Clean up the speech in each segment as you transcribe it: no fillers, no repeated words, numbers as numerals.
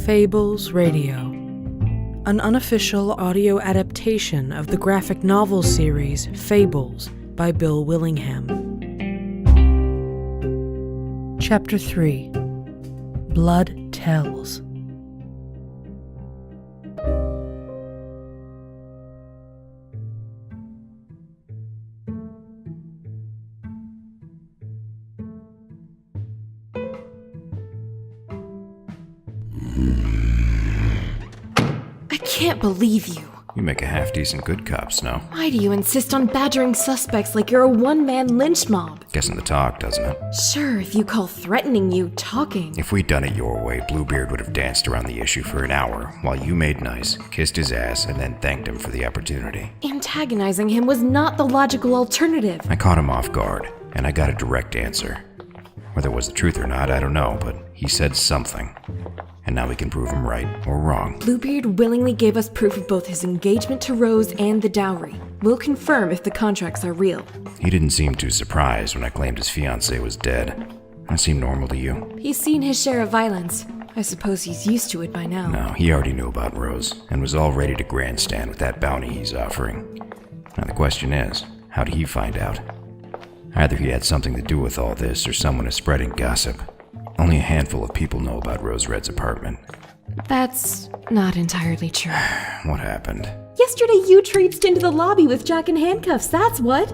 Fables Radio, an unofficial audio adaptation of the graphic novel series Fables by Bill Willingham. Chapter 3: Blood Tells. I can't believe you. You make a half-decent good cop, Snow. Why do you insist on badgering suspects like you're a one-man lynch mob? Guessing the talk, doesn't it? Sure, if you call threatening you talking. If we'd done it your way, Bluebeard would have danced around the issue for an hour, while you made nice, kissed his ass, and then thanked him for the opportunity. Antagonizing him was not the logical alternative. I caught him off guard, and I got a direct answer. Whether it was the truth or not, I don't know, but he said something. And now we can prove him right or wrong. Bluebeard willingly gave us proof of both his engagement to Rose and the dowry. We'll confirm if the contracts are real. He didn't seem too surprised when I claimed his fiancée was dead. That seemed normal to you? He's seen his share of violence. I suppose he's used to it by now. No, he already knew about Rose, and was all ready to grandstand with that bounty he's offering. Now the question is, how did he find out? Either he had something to do with all this, or someone is spreading gossip. Only a handful of people know about Rose Red's apartment. That's not entirely true. What happened? Yesterday you traipsed into the lobby with Jack in handcuffs, that's what.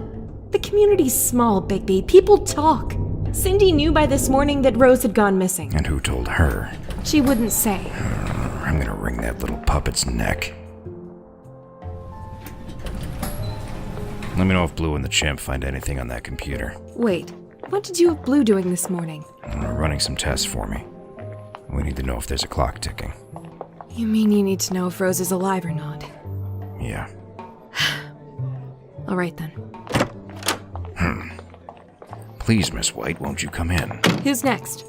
The community's small, Bigby. People talk. Cindy knew by this morning that Rose had gone missing. And who told her? She wouldn't say. I'm gonna wring that little puppet's neck. Let me know if Blue and the chimp find anything on that computer. Wait, what did you have Blue doing this morning? Running some tests for me. We need to know if there's a clock ticking. You mean you need to know if Rose is alive or not? Yeah. All right then. Please, Miss White, won't you come in? Who's next?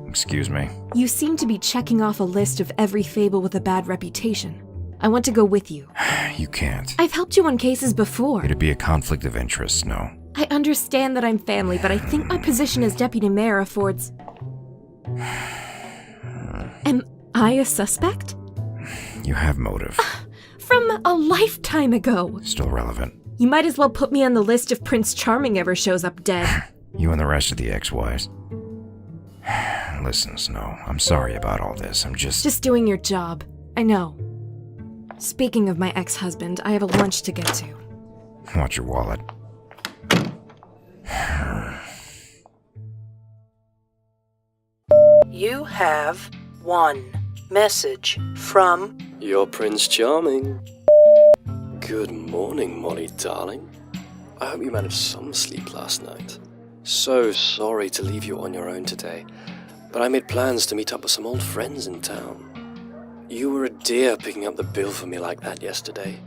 Excuse me? You seem to be checking off a list of every fable with a bad reputation. I want to go with you. You can't. I've helped you on cases before. It'd be a conflict of interest, no. I understand that I'm family, but I think my position as deputy mayor affords... Am I a suspect? You have motive. From a lifetime ago. Still relevant. You might as well put me on the list if Prince Charming ever shows up dead. You and the rest of the ex-wives. Listen, Snow, I'm sorry about all this. I'm just doing your job. I know. Speaking of my ex-husband, I have a lunch to get to. Watch your wallet. You have one message from your Prince Charming. Good morning, Molly, darling. I hope you managed some sleep last night. So sorry to leave you on your own today, but I made plans to meet up with some old friends in town. You were a dear picking up the bill for me like that yesterday.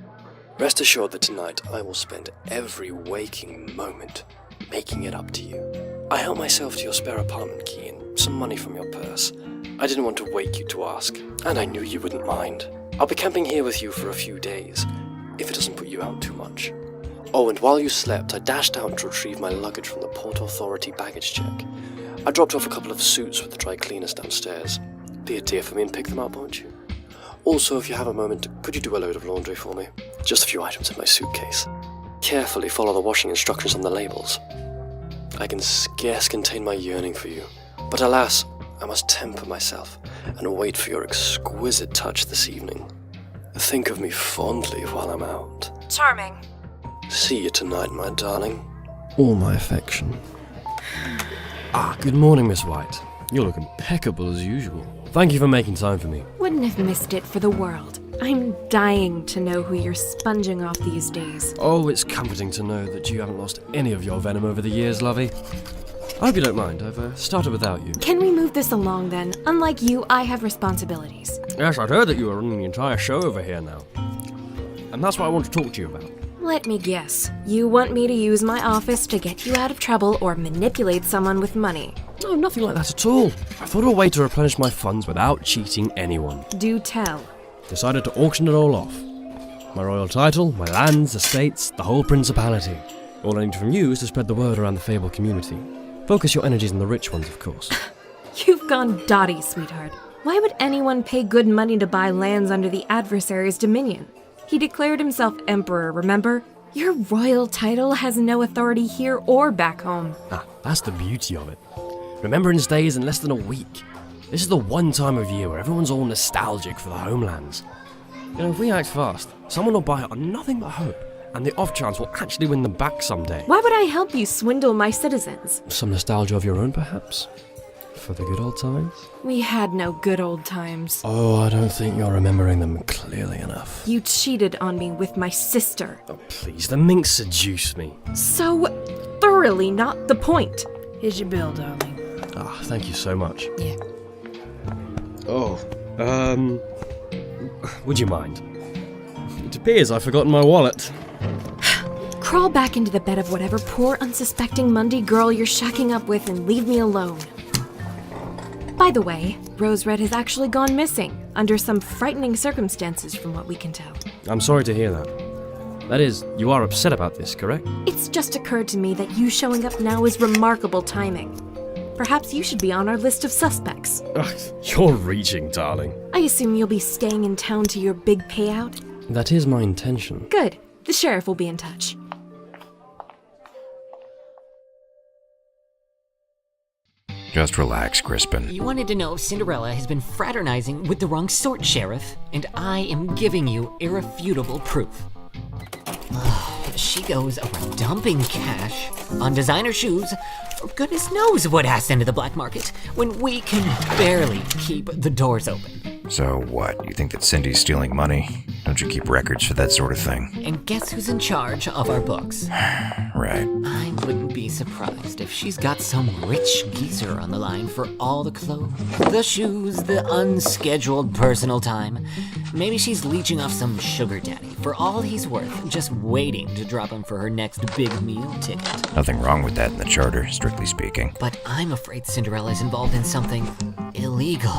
Rest assured that tonight I will spend every waking moment making it up to you. I helped myself to your spare apartment key and some money from your purse. I didn't want to wake you to ask, and I knew you wouldn't mind. I'll be camping here with you for a few days, if it doesn't put you out too much. Oh, and while you slept, I dashed out to retrieve my luggage from the Port Authority baggage check. I dropped off a couple of suits with the dry cleaners downstairs. Be a dear for me and pick them up, won't you? Also, if you have a moment, could you do a load of laundry for me? Just a few items in my suitcase. Carefully follow the washing instructions on the labels. I can scarce contain my yearning for you, but alas, I must temper myself and wait for your exquisite touch this evening. Think of me fondly while I'm out. Charming. See you tonight, my darling. All my affection. Good morning, Miss White. You look impeccable as usual. Thank you for making time for me. Wouldn't have missed it for the world. I'm dying to know who you're sponging off these days. Oh, it's comforting to know that you haven't lost any of your venom over the years, lovey. I hope you don't mind. I've started without you. Can we move this along then? Unlike you, I have responsibilities. Yes, I'd heard that you were running the entire show over here now. And that's what I want to talk to you about. Let me guess. You want me to use my office to get you out of trouble or manipulate someone with money? No, nothing like that at all. I thought of a way to replenish my funds without cheating anyone. Do tell. Decided to auction it all off. My royal title, my lands, estates, the whole principality. All I need from you is to spread the word around the Fable community. Focus your energies on the rich ones, of course. You've gone dotty, sweetheart. Why would anyone pay good money to buy lands under the adversary's dominion? He declared himself emperor, remember? Your royal title has no authority here or back home. That's the beauty of it. Remembrance Day is in less than a week. This is the one time of year where everyone's all nostalgic for the homelands. If we act fast, someone will buy it on nothing but hope, and the off chance we'll actually win them back someday. Why would I help you swindle my citizens? Some nostalgia of your own, perhaps? For the good old times? We had no good old times. Oh, I don't think you're remembering them clearly enough. You cheated on me with my sister. Oh, please, the minx seduced me. So thoroughly not the point. Here's your bill, darling. Thank you so much. Yeah. Oh, would you mind? It appears I've forgotten my wallet. Crawl back into the bed of whatever poor, unsuspecting Monday girl you're shacking up with and leave me alone. By the way, Rose Red has actually gone missing, under some frightening circumstances from what we can tell. I'm sorry to hear that. That is, you are upset about this, correct? It's just occurred to me that you showing up now is remarkable timing. Perhaps you should be on our list of suspects. You're reaching, darling. I assume you'll be staying in town to your big payout? That is my intention. Good. The sheriff will be in touch. Just relax, Crispin. You wanted to know if Cinderella has been fraternizing with the wrong sort, Sheriff, and I am giving you irrefutable proof. She goes around dumping cash on designer shoes, or goodness knows what ass into the black market, when we can barely keep the doors open. So what, you think that Cindy's stealing money? Don't you keep records for that sort of thing? And guess who's in charge of our books? Right. I wouldn't be surprised if she's got some rich geezer on the line for all the clothes, the shoes, the unscheduled personal time. Maybe she's leeching off some sugar daddy for all he's worth, just waiting to drop him for her next big meal ticket. Nothing wrong with that in the charter, strictly speaking. But I'm afraid Cinderella's involved in something illegal.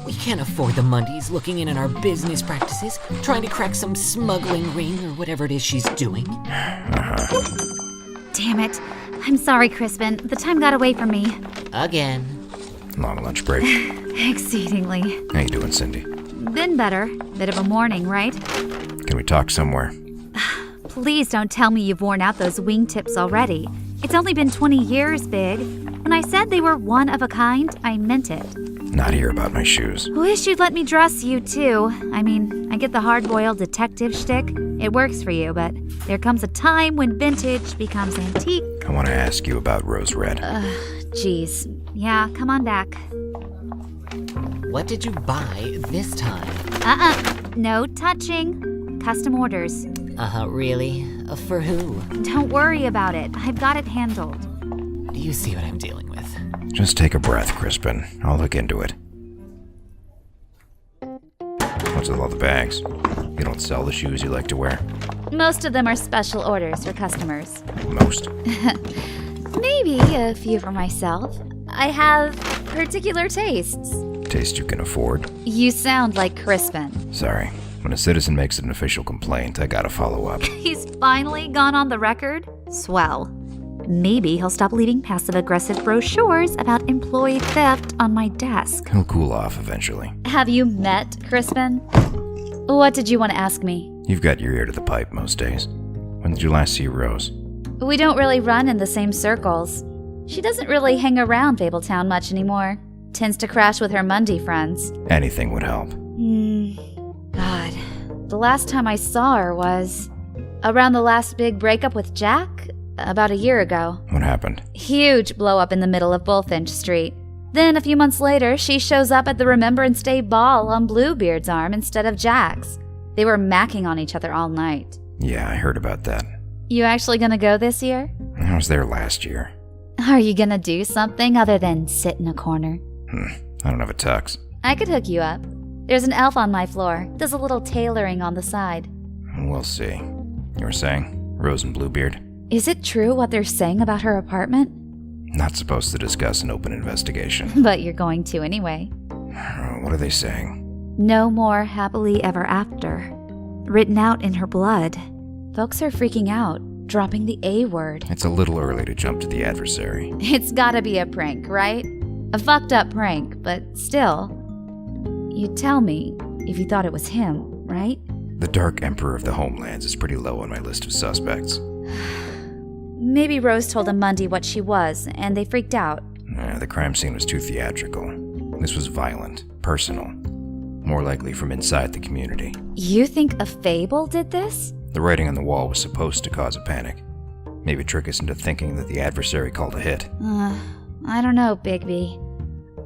We can't afford the Mondays looking in on our business practices, trying to crack some smuggling ring or whatever it is she's doing. Damn it. I'm sorry, Crispin. The time got away from me. Again. Long lunch break. Exceedingly. How you doing, Cindy? Been better. Bit of a morning, right? Can we talk somewhere? Please don't tell me you've worn out those wingtips already. It's only been 20 years, Big. When I said they were one of a kind, I meant it. Not here about my shoes. Wish you'd let me dress you, too. I mean, I get the hard-boiled detective shtick. It works for you, but there comes a time when vintage becomes antique. I want to ask you about Rose Red. Geez. Yeah, come on back. What did you buy this time? No touching. Custom orders. Really? For who? Don't worry about it. I've got it handled. Do you see what I'm dealing with? Just take a breath, Crispin. I'll look into it. What's with all the bags? You don't sell the shoes you like to wear? Most of them are special orders for customers. Most? Maybe a few for myself. I have particular tastes. Taste you can afford? You sound like Crispin. Sorry. When a citizen makes an official complaint, I gotta follow up. He's finally gone on the record? Swell. Maybe he'll stop leaving passive-aggressive brochures about employee theft on my desk. He'll cool off eventually. Have you met Crispin? What did you want to ask me? You've got your ear to the pipe most days. When did you last see Rose? We don't really run in the same circles. She doesn't really hang around Fabletown much anymore. Tends to crash with her Monday friends. Anything would help. God. The last time I saw her was around the last big breakup with Jack, about a year ago. What happened? Huge blow up in the middle of Bullfinch Street. Then a few months later, she shows up at the Remembrance Day ball on Bluebeard's arm instead of Jack's. They were macking on each other all night. Yeah, I heard about that. You actually gonna go this year? I was there last year. Are you gonna do something other than sit in a corner? I don't have a tux. I could hook you up. There's an elf on my floor. Does a little tailoring on the side. We'll see. You were saying? Rose and Bluebeard? Is it true what they're saying about her apartment? Not supposed to discuss an open investigation. But you're going to anyway. What are they saying? No more happily ever after. Written out in her blood. Folks are freaking out, dropping the A word. It's a little early to jump to the adversary. It's gotta be a prank, right? A fucked up prank, but still. You'd tell me if you thought it was him, right? The Dark Emperor of the Homelands is pretty low on my list of suspects. Maybe Rose told Mundy what she was, and they freaked out. The crime scene was too theatrical. This was violent, personal, more likely from inside the community. You think a Fable did this? The writing on the wall was supposed to cause a panic. Maybe trick us into thinking that the adversary called a hit. I don't know, Bigby.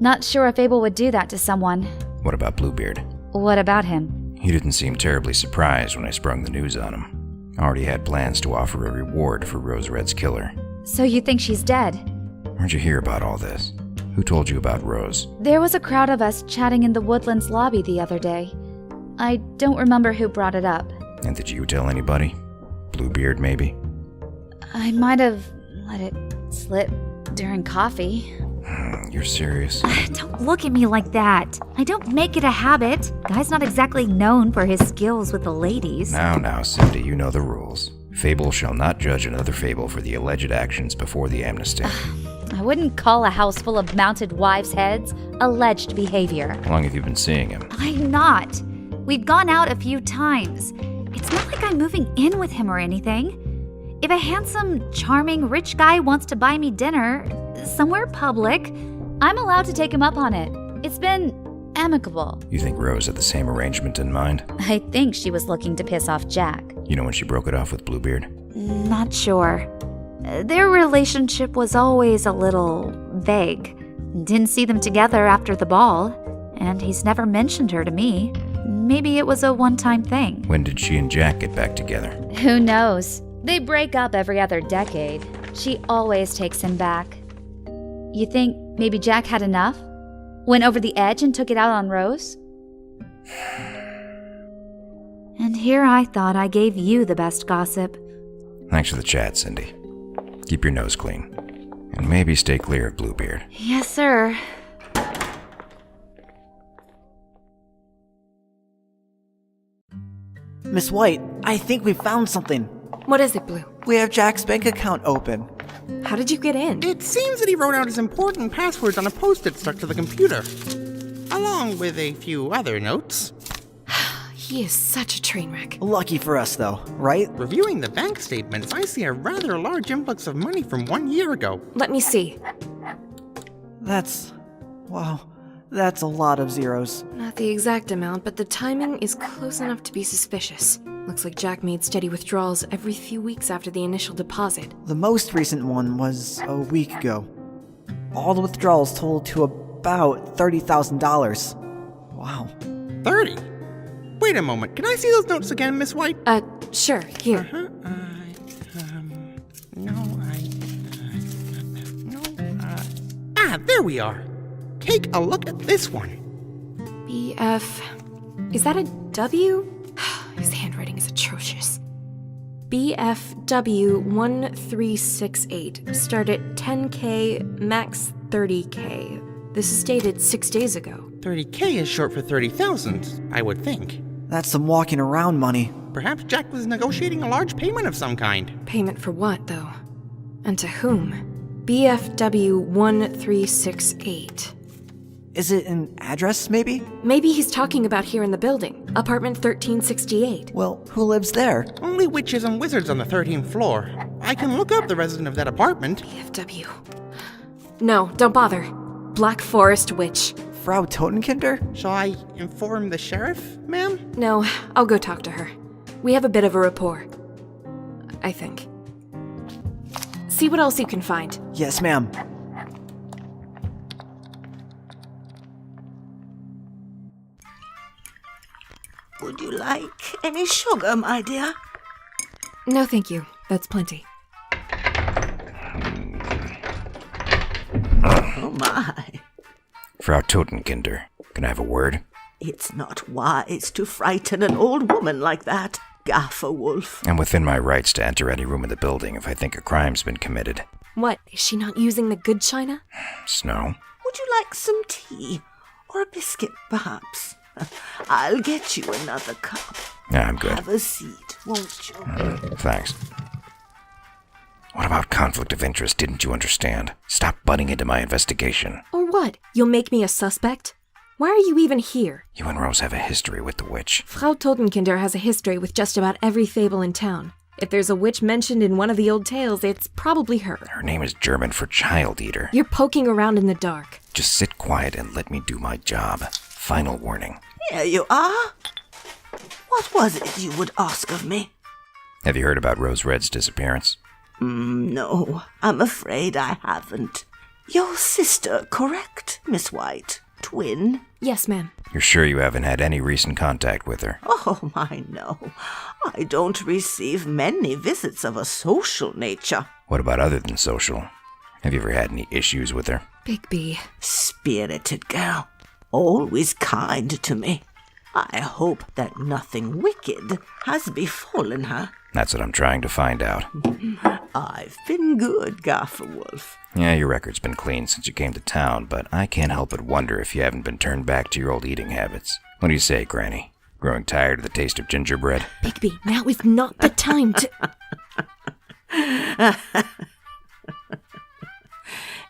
Not sure a Fable would do that to someone. What about Bluebeard? What about him? He didn't seem terribly surprised when I sprung the news on him. Already had plans to offer a reward for Rose Red's killer. So you think she's dead? Where'd you hear about all this? Who told you about Rose? There was a crowd of us chatting in the Woodlands lobby the other day. I don't remember who brought it up. And did you tell anybody? Bluebeard, maybe? I might have let it slip during coffee. You're serious? Don't look at me like that. I don't make it a habit. Guy's not exactly known for his skills with the ladies. Now, Cindy, you know the rules. Fable shall not judge another Fable for the alleged actions before the amnesty. I wouldn't call a house full of mounted wives' heads alleged behavior. How long have you been seeing him? I'm not. We've gone out a few times. It's not like I'm moving in with him or anything. If a handsome, charming, rich guy wants to buy me dinner somewhere public, I'm allowed to take him up on it. It's been amicable. You think Rose had the same arrangement in mind? I think she was looking to piss off Jack. You know when she broke it off with Bluebeard? Not sure. Their relationship was always a little vague. Didn't see them together after the ball, and he's never mentioned her to me. Maybe it was a one-time thing. When did she and Jack get back together? Who knows? They break up every other decade. She always takes him back. You think maybe Jack had enough? Went over the edge and took it out on Rose? And here I thought I gave you the best gossip. Thanks for the chat, Cindy. Keep your nose clean. And maybe stay clear of Bluebeard. Yes, sir. Miss White, I think we found something. What is it, Blue? We have Jack's bank account open. How did you get in? It seems that he wrote out his important passwords on a post-it stuck to the computer, along with a few other notes. He is such a train wreck. Lucky for us, though, right? Reviewing the bank statements, I see a rather large influx of money from 1 year ago. Let me see. Wow, that's a lot of zeros. Not the exact amount, but the timing is close enough to be suspicious. Looks like Jack made steady withdrawals every few weeks after the initial deposit. The most recent one was a week ago. All the withdrawals totaled to about $30,000. Wow. 30? Wait a moment, can I see those notes again, Miss White? Sure, here. There we are. Take a look at this one. BF... Is that a W? His handwriting is atrocious. BFW 1368. Start at 10K, max 30K. This is dated 6 days ago. 30K is short for 30,000, I would think. That's some walking around money. Perhaps Jack was negotiating a large payment of some kind. Payment for what, though? And to whom? BFW 1368. Is it an address, maybe? Maybe he's talking about here in the building. Apartment 1368. Well, who lives there? Only witches and wizards on the 13th floor. I can look up the resident of that apartment. BFW. No, don't bother. Black Forest Witch. Frau Totenkinder? Shall I inform the sheriff, ma'am? No, I'll go talk to her. We have a bit of a rapport. I think. See what else you can find. Yes, ma'am. Would you like any sugar, my dear? No, thank you. That's plenty. Oh, my. Frau Totenkinder, can I have a word? It's not wise to frighten an old woman like that, Gaffer Wolf. I'm within my rights to enter any room in the building if I think a crime's been committed. What, is she not using the good china? Snow? Would you like some tea? Or a biscuit, perhaps? I'll get you another cup. Yeah, I'm good. Have a seat, won't you? Thanks. What about conflict of interest? Didn't you understand? Stop butting into my investigation. Or what? You'll make me a suspect? Why are you even here? You and Rose have a history with the witch. Frau Totenkinder has a history with just about every fable in town. If there's a witch mentioned in one of the old tales, it's probably her. Her name is German for child eater. You're poking around in the dark. Just sit quiet and let me do my job. Final warning. Here you are. What was it you would ask of me? Have you heard about Rose Red's disappearance? No, I'm afraid I haven't. Your sister, correct, Miss White? Twin? Yes, ma'am. You're sure you haven't had any recent contact with her? Oh, my, no. I don't receive many visits of a social nature. What about other than social? Have you ever had any issues with her? Bigby. Spirited girl. Always kind to me. I hope that nothing wicked has befallen her. That's what I'm trying to find out. I've been good, Gafferwolf. Yeah, your record's been clean since you came to town, but I can't help but wonder if you haven't been turned back to your old eating habits. What do you say, Granny? Growing tired of the taste of gingerbread? Bigby, now is not the time to...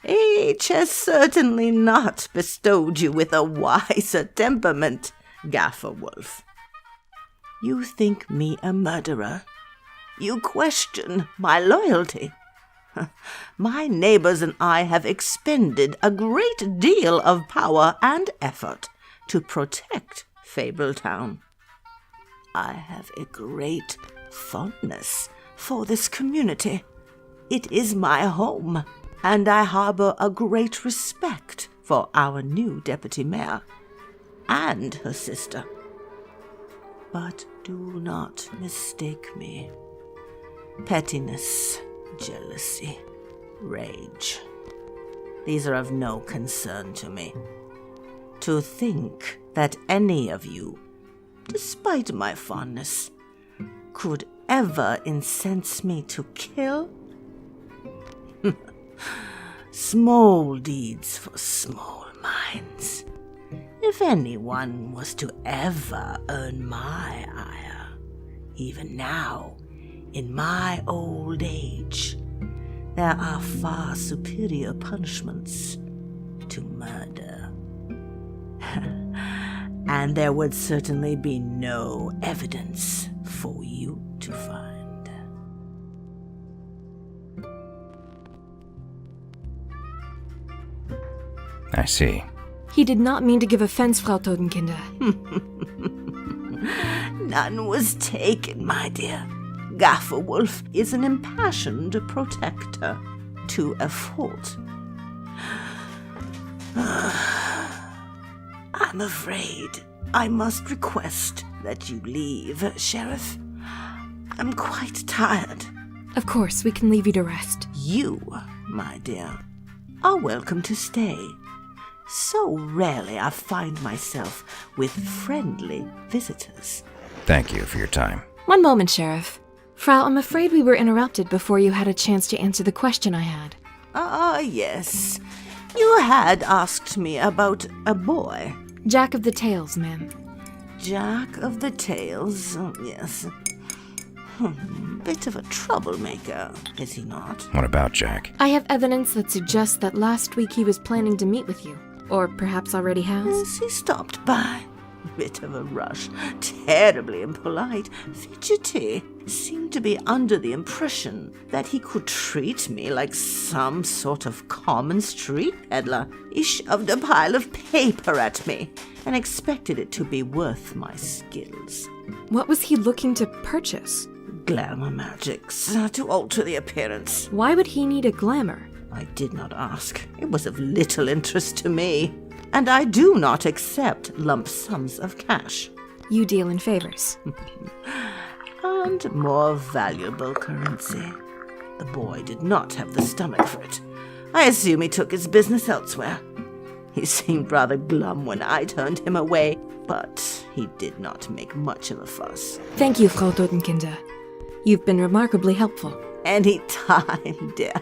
Age has certainly not bestowed you with a wiser temperament, Gafferwolf. You think me a murderer? You question my loyalty. My neighbors and I have expended a great deal of power and effort to protect Fabletown. I have a great fondness for this community. It is my home, and I harbor a great respect for our new deputy mayor and her sister. But do not mistake me. Pettiness, jealousy, rage. These are of no concern to me. To think that any of you, despite my fondness, could ever incense me to kill? Small deeds for small minds. If anyone was to ever earn my ire, even now, in my old age, there are far superior punishments to murder. And there would certainly be no evidence for you to find. I see. He did not mean to give offense, Frau Totenkinder. None was taken, my dear. Gafferwolf is an impassioned protector to a fault. I'm afraid I must request that you leave, Sheriff. I'm quite tired. Of course, we can leave you to rest. You, my dear, are welcome to stay. So rarely I find myself with friendly visitors. Thank you for your time. One moment, Sheriff. Frau, I'm afraid we were interrupted before you had a chance to answer the question I had. Yes. You had asked me about a boy. Jack of the Tales, ma'am. Jack of the Tales, yes. Bit of a troublemaker, is he not? What about Jack? I have evidence that suggests that last week he was planning to meet with you. Or perhaps already has. Yes, he stopped by. Bit of a rush. Terribly impolite. Fidgety. Seemed to be under the impression that he could treat me like some sort of common street peddler. He shoved a pile of paper at me and expected it to be worth my skills. What was he looking to purchase? Glamour magics to alter the appearance. Why would he need a glamour? I did not ask. It was of little interest to me. And I do not accept lump sums of cash. You deal in favors. And more valuable currency. The boy did not have the stomach for it. I assume he took his business elsewhere. He seemed rather glum when I turned him away, but he did not make much of a fuss. Thank you, Frau Totenkinder. You've been remarkably helpful. Any time, dear.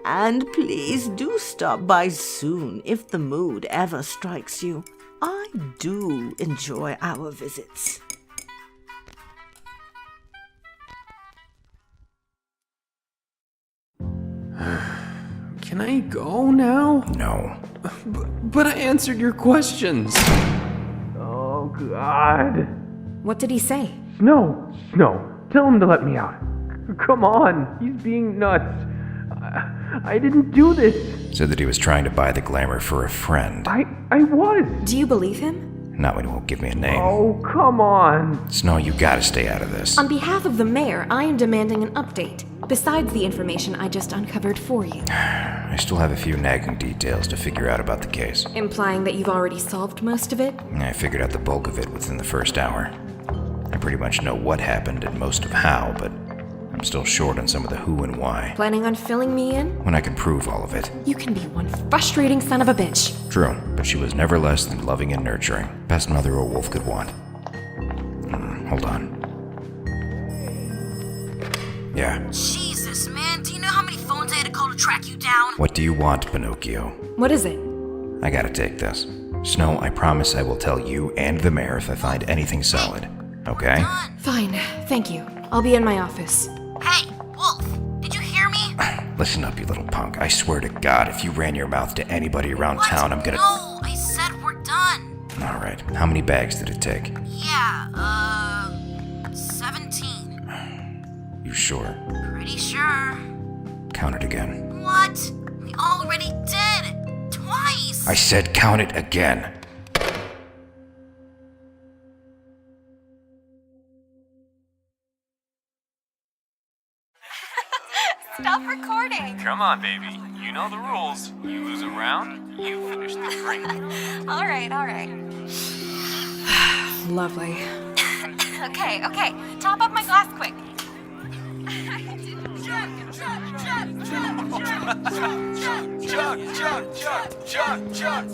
And please do stop by soon if the mood ever strikes you. I do enjoy our visits. Can I go now? No. But I answered your questions. Oh, God. What did he say? Snow, tell him to let me out. Come on, he's being nuts. I didn't do this. Said that he was trying to buy the glamour for a friend. I was. Do you believe him? Not when he won't give me a name. Oh, come on. Snow, you gotta stay out of this. On behalf of the mayor, I am demanding an update, besides the information I just uncovered for you. I still have a few nagging details to figure out about the case. Implying that you've already solved most of it? I figured out the bulk of it within the first hour. I pretty much know what happened and most of how, but I'm still short on some of the who and why. Planning on filling me in? When I can prove all of it. You can be one frustrating son of a bitch. True, but she was never less than loving and nurturing. Best mother a wolf could want. Hold on. Yeah. Jesus, man. Do you know how many phones I had to call to track you down? What do you want, Pinocchio? What is it? I gotta take this. Snow, I promise I will tell you and the mayor if I find anything solid. Okay? Fine, thank you. I'll be in my office. Hey, Wolf, did you hear me? Listen up, you little punk. I swear to God, if you ran your mouth to anybody around town, I'm gonna... No, I said we're done. Alright, how many bags did it take? Yeah, 17. You sure? Pretty sure. Count it again. What? We already did! Twice! I said count it again. Stop recording. Come on, baby. You know the rules. You lose a round, you finish the drink. All right. Lovely. Okay. Top up my glass quick.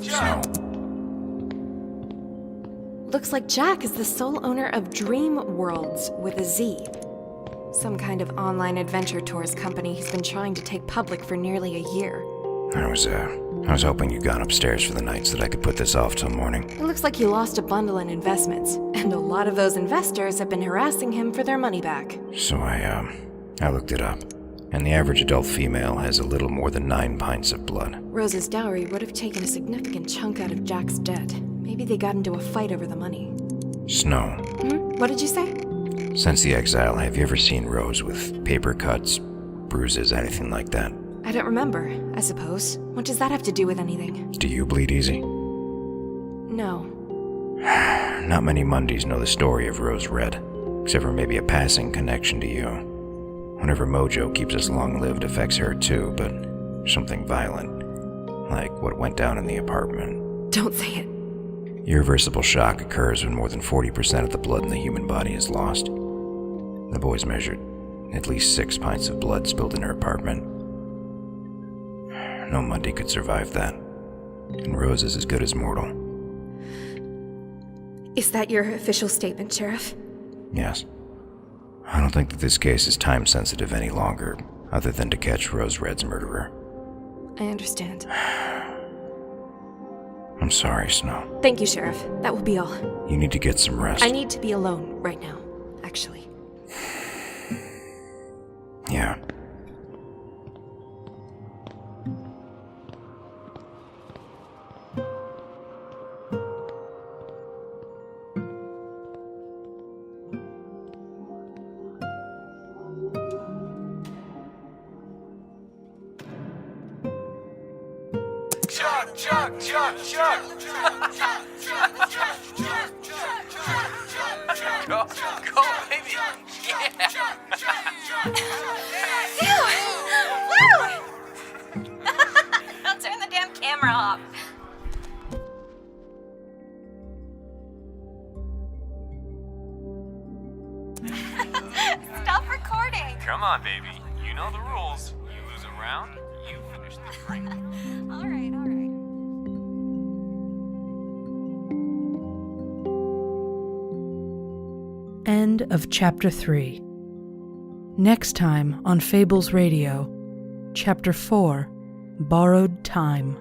Snow. Looks like Jack is the sole owner of Dream Worlds with a Z. Some kind of online adventure tours company he's been trying to take public for nearly a year. I was hoping you'd gone upstairs for the night so that I could put this off till morning. It looks like he lost a bundle in investments, and a lot of those investors have been harassing him for their money back. So I looked it up, and the average adult female has a little more than 9 pints of blood. Rose's dowry would have taken a significant chunk out of Jack's debt. Maybe they got into a fight over the money. Snow. What did you say? Since the Exile, have you ever seen Rose with paper cuts, bruises, anything like that? I don't remember, I suppose. What does that have to do with anything? Do you bleed easy? No. Not many Mondays know the story of Rose Red, except for maybe a passing connection to you. Whenever Mojo keeps us long-lived affects her too, but something violent, like what went down in the apartment. Don't say it. Irreversible shock occurs when more than 40% of the blood in the human body is lost. The boys measured at least 6 pints of blood spilled in her apartment. No Monday could survive that, and Rose is as good as mortal. Is that your official statement, Sheriff? Yes. I don't think that this case is time-sensitive any longer, other than to catch Rose Red's murderer. I understand. I'm sorry, Snow. Thank you, Sheriff. That will be all. You need to get some rest. I need to be alone right now, actually. Yeah. Go, baby. Yeah. I'll turn the damn camera off. Stop recording. Come on, baby. You know the rules. You lose a round, you finish the drink. All right. End of Chapter 3. Next time on Fables Radio, Chapter 4, Borrowed Time.